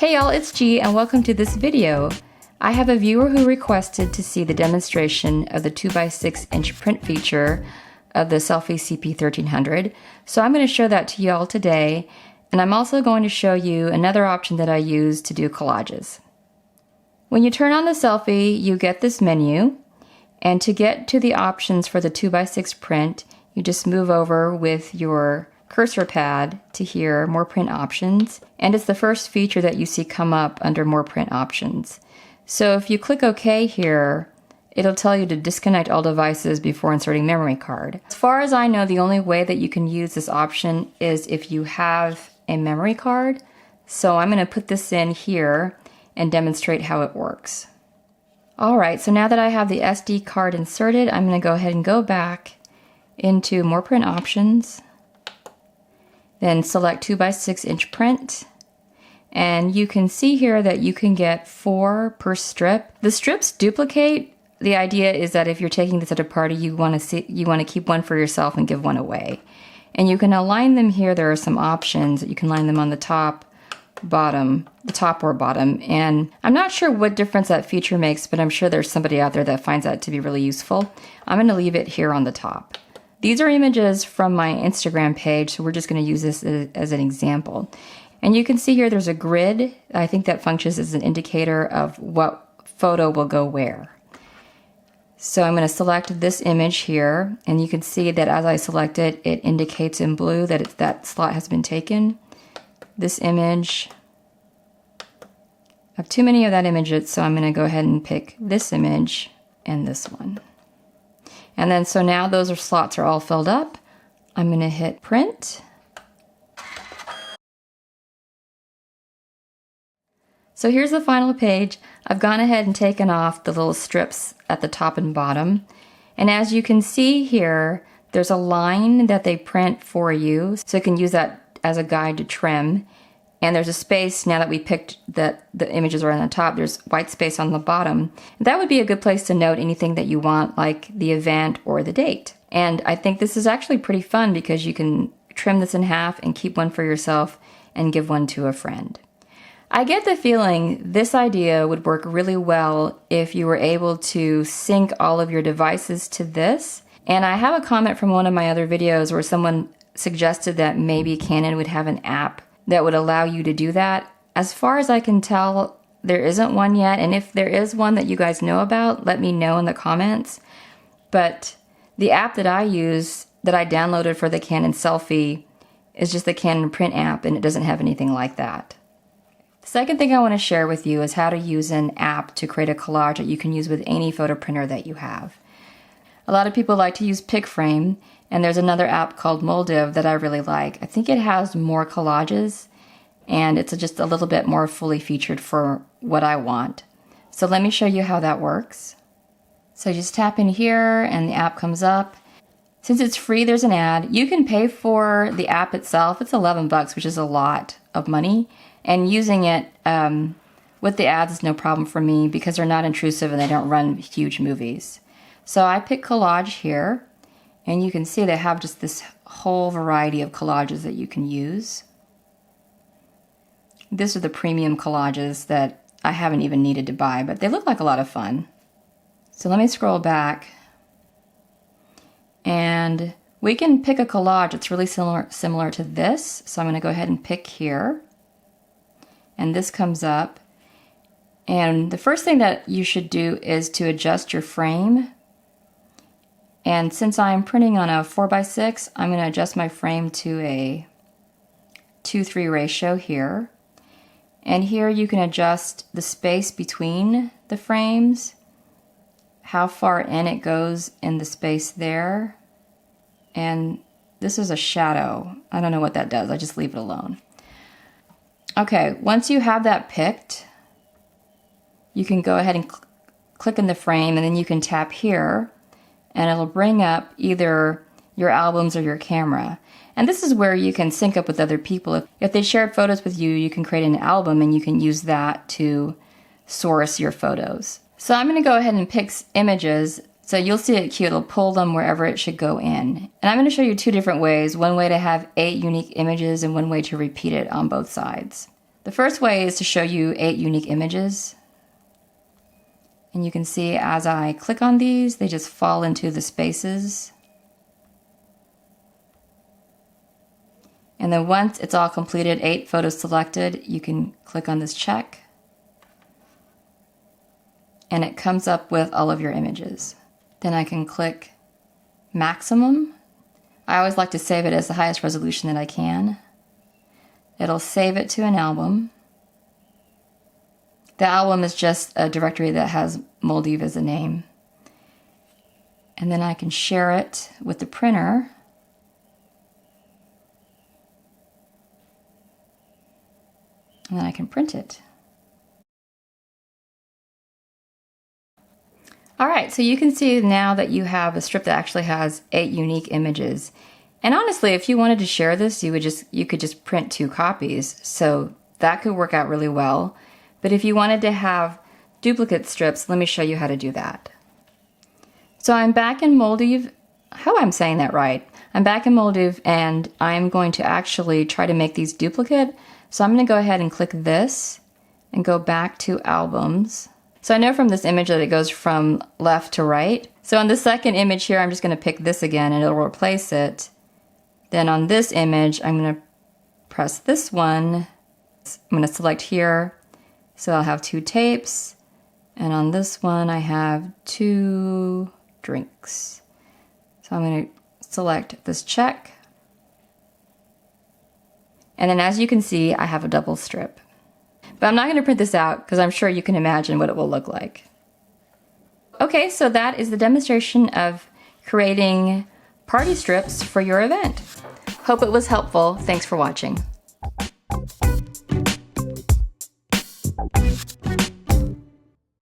Hey y'all, it's G and welcome to this video. I have a viewer who requested to see the demonstration of the 2x6" print feature of the selfie cp1300. So I'm going to show that to y'all today, and I'm also going to show you another option that I use to do collages. When you turn on the selfie, you get this menu, and to get to the options for the 2x6 print, you just move over with your cursor pad to here, more print options, and it's the first feature that you see come up under more print options. So if you click OK here, it'll tell you to disconnect all devices before inserting memory card. As far as I know, the only way that you can use this option is if you have a memory card. So I'm going to put this in here and demonstrate how it works. Alright, so now that I have the SD card inserted, I'm going to go ahead and go back into more print options. Then select 2x6" print, and you can see here that you can get 4 per strip. The strips duplicate. The idea is that if you're taking this at a party, you want to keep one for yourself and give one away. And you can align them here. There are some options. You can line them on the top, bottom, the top or bottom. And I'm not sure what difference that feature makes, but I'm sure there's somebody out there that finds that to be really useful. I'm going to leave it here on the top. These are images from my Instagram page, so we're just going to use this as an example. And you can see here there's a grid. I think that functions as an indicator of what photo will go where. So I'm going to select this image here, and you can see that as I select it, it indicates in blue that that slot has been taken. This image, I have too many of that image, so I'm going to go ahead and pick this image and this one. And then so now those slots are all filled up. I'm going to hit print. So here's the final page. I've gone ahead and taken off the little strips at the top and bottom. And as you can see here, there's a line that they print for you, so you can use that as a guide to trim. And there's a space, now that we picked that the images are on the top, there's white space on the bottom. That would be a good place to note anything that you want, like the event or the date. And I think this is actually pretty fun because you can trim this in half and keep one for yourself and give one to a friend. I get the feeling this idea would work really well if you were able to sync all of your devices to this. And I have a comment from one of my other videos where someone suggested that maybe Canon would have an app that would allow you to do that. As far as I can tell, there isn't one yet, and if there is one that you guys know about, let me know in the comments. But the app that I use, that I downloaded for the Canon selfie, is just the Canon print app, and it doesn't have anything like that. The second thing I want to share with you is how to use an app to create a collage that you can use with any photo printer that you have. A lot of people like to use PicFrame, and there's another app called Moldiv that I really like. I think it has more collages, and it's just a little bit more fully featured for what I want. So let me show you how that works. So you just tap in here, and the app comes up. Since it's free, there's an ad. You can pay for the app itself. It's 11 bucks, which is a lot of money. And using it with the ads is no problem for me because they're not intrusive and they don't run huge movies. So I pick collage here, and you can see they have just this whole variety of collages that you can use. These are the premium collages that I haven't even needed to buy, but they look like a lot of fun. So let me scroll back, and we can pick a collage that's really similar to this. So I'm going to go ahead and pick here, and this comes up. And the first thing that you should do is to adjust your frame. And since I'm printing on a 4x6, I'm going to adjust my frame to a 2:3 ratio here. And here you can adjust the space between the frames, how far in it goes in the space there. And this is a shadow. I don't know what that does. I just leave it alone. Okay, once you have that picked, you can go ahead and click in the frame, and then you can tap here, and it'll bring up either your albums or your camera. And this is where you can sync up with other people. If they shared photos with you, you can create an album and you can use that to source your photos. So I'm going to go ahead and pick images. So you'll see it cute. It'll pull them wherever it should go in. And I'm going to show you 2 different ways. One way to have 8 unique images and one way to repeat it on both sides. The first way is to show you 8 unique images. And you can see as I click on these, they just fall into the spaces. And then once it's all completed, 8 photos selected, you can click on this check. And it comes up with all of your images. Then I can click maximum. I always like to save it as the highest resolution that I can. It'll save it to an album. The album is just a directory that has Moldiv as a name. And then I can share it with the printer. And then I can print it. All right, so you can see now that you have a strip that actually has 8 unique images. And honestly, if you wanted to share this, you could just print 2 copies. So that could work out really well. But if you wanted to have duplicate strips, let me show you how to do that. So I'm back in Moldiv. I hope I'm saying that right. I'm back in Moldiv and I'm going to actually try to make these duplicate. So I'm going to go ahead and click this and go back to albums. So I know from this image that it goes from left to right. So on the second image here, I'm just going to pick this again and it'll replace it. Then on this image, I'm going to press this one. I'm going to select here. So I'll have 2 tapes. And on this one, I have 2 drinks. So I'm going to select this check. And then as you can see, I have a double strip. But I'm not going to print this out because I'm sure you can imagine what it will look like. Okay, so that is the demonstration of creating party strips for your event. Hope it was helpful. Thanks for watching.